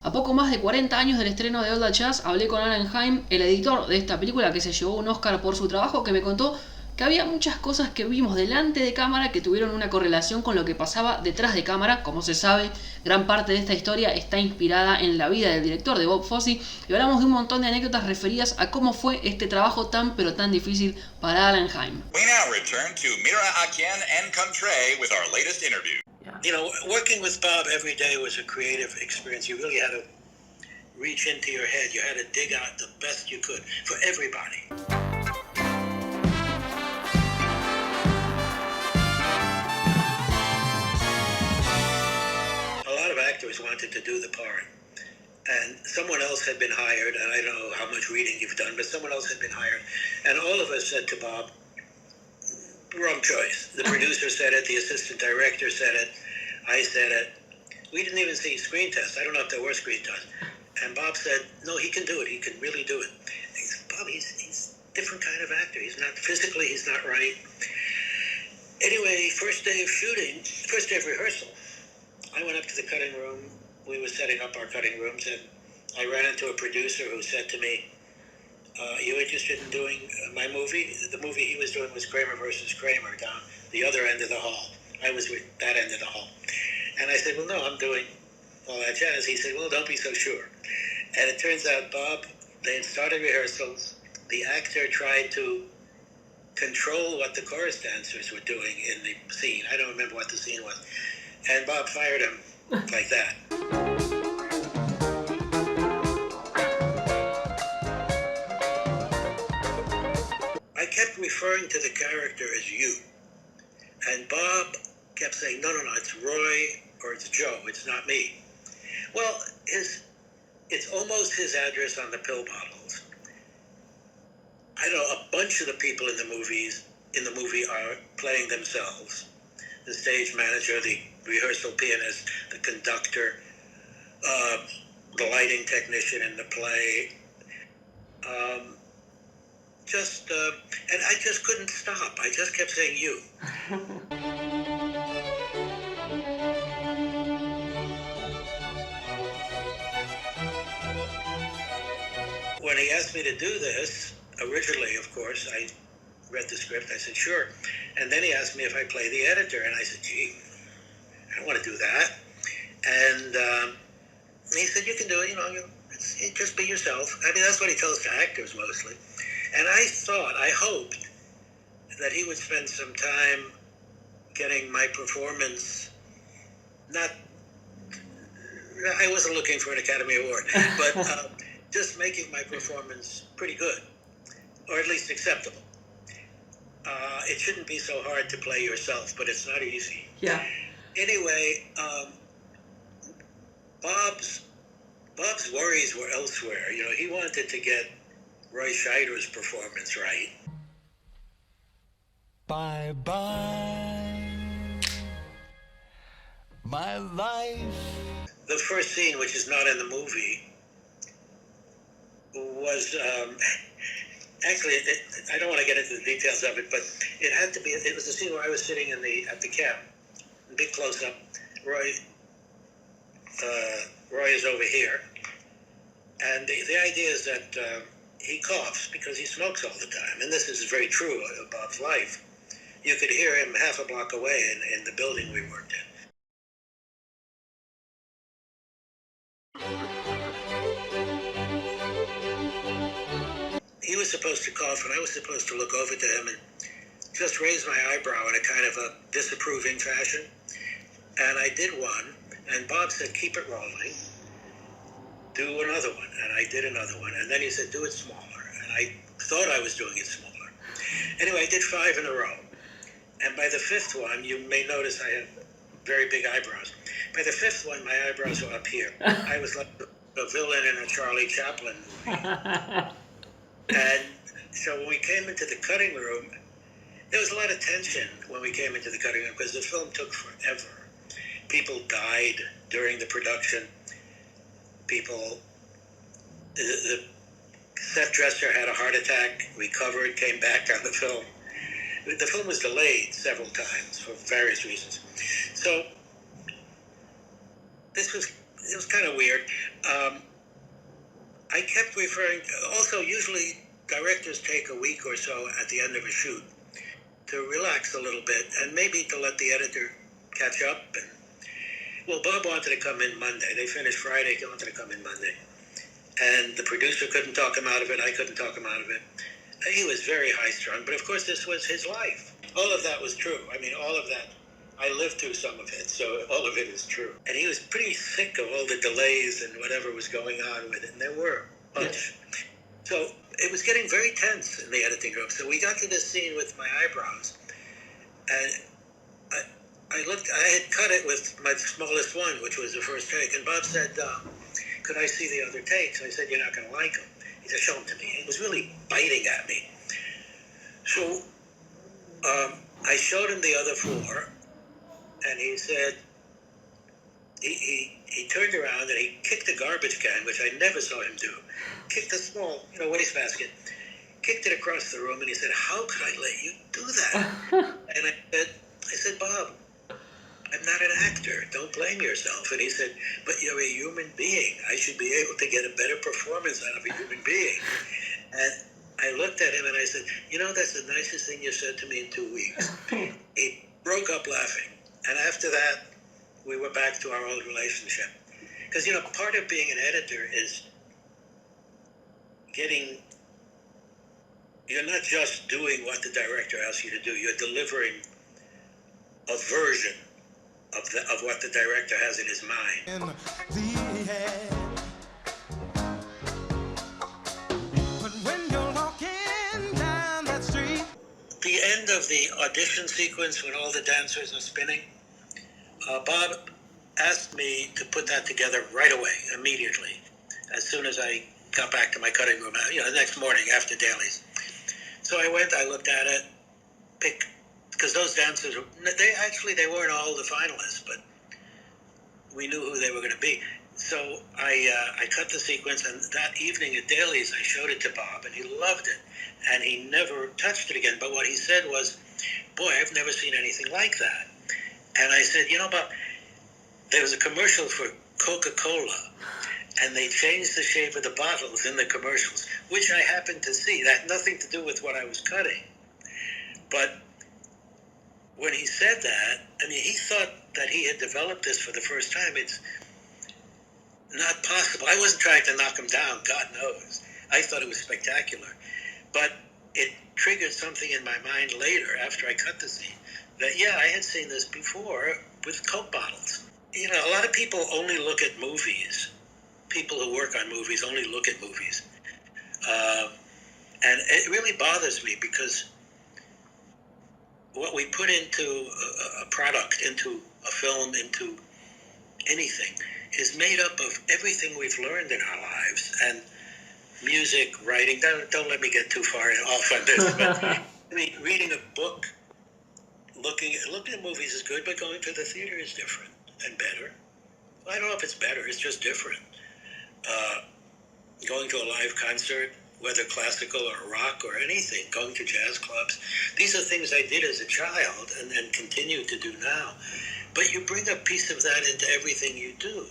A poco más de 40 años del estreno de Old Jazz, hablé con Heim, el editor de esta película que se llevó un Óscar por su trabajo, que me contó que había muchas cosas que vimos delante de cámara que tuvieron una correlación con lo que pasaba detrás de cámara. Como se sabe, gran parte de esta historia está inspirada en la vida del director, de Bob Fosse, y hablamos de un montón de anécdotas referidas a cómo fue este trabajo tan pero tan difícil para Heim. We now return to Mira Akien and Contré with our latest interview. You know, working with Bob every day was a creative experience. You really had to reach into your head. You had to dig out the best you could for everybody. A lot of actors wanted to do the part, and someone else had been hired, and I don't know how much reading you've done, but someone else had been hired, and all of us said to Bob, wrong choice. The producer said it, the assistant director said it, I said it. We didn't even see screen tests. I don't know if there were screen tests. And Bob said, no, he can do it. He can really do it. He said, Bob, he's a different kind of actor. He's not, physically, he's not right. Anyway, first day of shooting, first day of rehearsal, I went up to the cutting room. We were setting up our cutting rooms, and I ran into a producer who said to me, you interested in doing my movie? The movie he was doing was Kramer versus Kramer down the other end of the hall. I was with that end of the hall. And I said, well, no, I'm doing all that jazz. He said, well, don't be so sure. And it turns out, Bob, they had started rehearsals. The actor tried to control what the chorus dancers were doing in the scene. I don't remember what the scene was. And Bob fired him like that. I kept referring to the character as you. And Bob kept saying, no, it's Roy or it's Joe. It's not me. Well, it's almost his address on the pill bottles. I know a bunch of the people in the movie are playing themselves. The stage manager, the rehearsal pianist, the conductor, the lighting technician in the play. And I just couldn't stop. I just kept saying you. When he asked me to do this, originally, of course, I read the script. I said, sure. And then he asked me if I play the editor. And I said, gee, I don't want to do that. And he said, you can do it. You know, just be yourself. I mean, that's what he tells to actors mostly. And I hoped that he would spend some time getting my performance, I wasn't looking for an Academy Award, but just making my performance pretty good, or at least acceptable. It shouldn't be so hard to play yourself, but it's not easy. Yeah. Anyway, Bob's worries were elsewhere. You know, he wanted to get Roy Scheider's performance right. Bye-bye, my life. The first scene, which is not in the movie, was actually, I don't want to get into the details of it, but it was the scene where I was sitting at the cab, big close-up. Roy is over here, and the idea is that he coughs because he smokes all the time, and this is very true of Bob's life. You could hear him half a block away in the building we worked in. He was supposed to cough, and I was supposed to look over to him and just raise my eyebrow in a kind of a disapproving fashion. And I did one, and Bob said, keep it rolling. Do another one. And I did another one. And then he said, do it smaller. And I thought I was doing it smaller. Anyway, I did 5 in a row. And by the 5th one, you may notice I have very big eyebrows. By the 5th one, my eyebrows were up here. I was like a villain in a Charlie Chaplin movie. And so when we came into the cutting room, there was a lot of tension when we came into the cutting room because the film took forever. People died during the production. The set dresser had a heart attack, recovered, came back on the film. The film was delayed several times for various reasons. So this was it was kind of weird. I kept referring. Also, usually directors take a week or so at the end of a shoot to relax a little bit and maybe to let the editor catch up. And well, Bob wanted to come in Monday. They finished Friday. He wanted to come in Monday, and the producer couldn't talk him out of it. I couldn't talk him out of it. He was very high-strung, but of course this was his life. All of that was true. I mean, all of that, I lived through some of it, so all of it is true. And he was pretty sick of all the delays and whatever was going on with it, and there were a bunch. So it was getting very tense in the editing room. So we got to this scene with my eyebrows, and I had cut it with my smallest one, which was the first take, and Bob said, could I see the other takes? I said, you're not going to like them. He said, show them to me. He was really biting at me. So I showed him the other four, and he said, he turned around and he kicked a garbage can, which I never saw him do. Kicked a small, wastebasket, kicked it across the room, and he said, how could I let you do that? And I said, Bob, I'm not an actor. Don't blame yourself. And he said, but you're a human being. I should be able to get a better performance out of a human being. And I looked at him and I said, that's the nicest thing you said to me in 2 weeks. He broke up laughing. And after that, we were back to our old relationship. Because, part of being an editor is you're not just doing what the director asks you to do. You're delivering a version of what the director has in his mind. In the air. But when you're walking down that street, The end of the audition sequence when all the dancers are spinning, Bob asked me to put that together right away, immediately, as soon as I got back to my cutting room, the next morning after dailies. So I went, I looked at it, because those dancers, they weren't all the finalists, but we knew who they were going to be. So I cut the sequence, and that evening at dailies, I showed it to Bob, and he loved it, and he never touched it again. But what he said was, boy, I've never seen anything like that. And I said, Bob, there was a commercial for Coca-Cola, and they changed the shape of the bottles in the commercials, which I happened to see. That had nothing to do with what I was cutting. But when he said that, he thought that he had developed this for the first time. It's not possible. I wasn't trying to knock him down, God knows. I thought it was spectacular. But it triggered something in my mind later, after I cut the scene, that, I had seen this before with Coke bottles. A lot of people only look at movies. People who work on movies only look at movies. And it really bothers me, because what we put into a product, into a film, into anything, is made up of everything we've learned in our lives. And music, writing, don't let me get too far off on this, but reading a book, looking at movies is good, but going to the theater is different and better. I don't know if it's better, it's just different. Going to a live concert, whether classical or rock or anything, going to jazz clubs. These are things I did as a child and continue to do now. But you bring a piece of that into everything you do.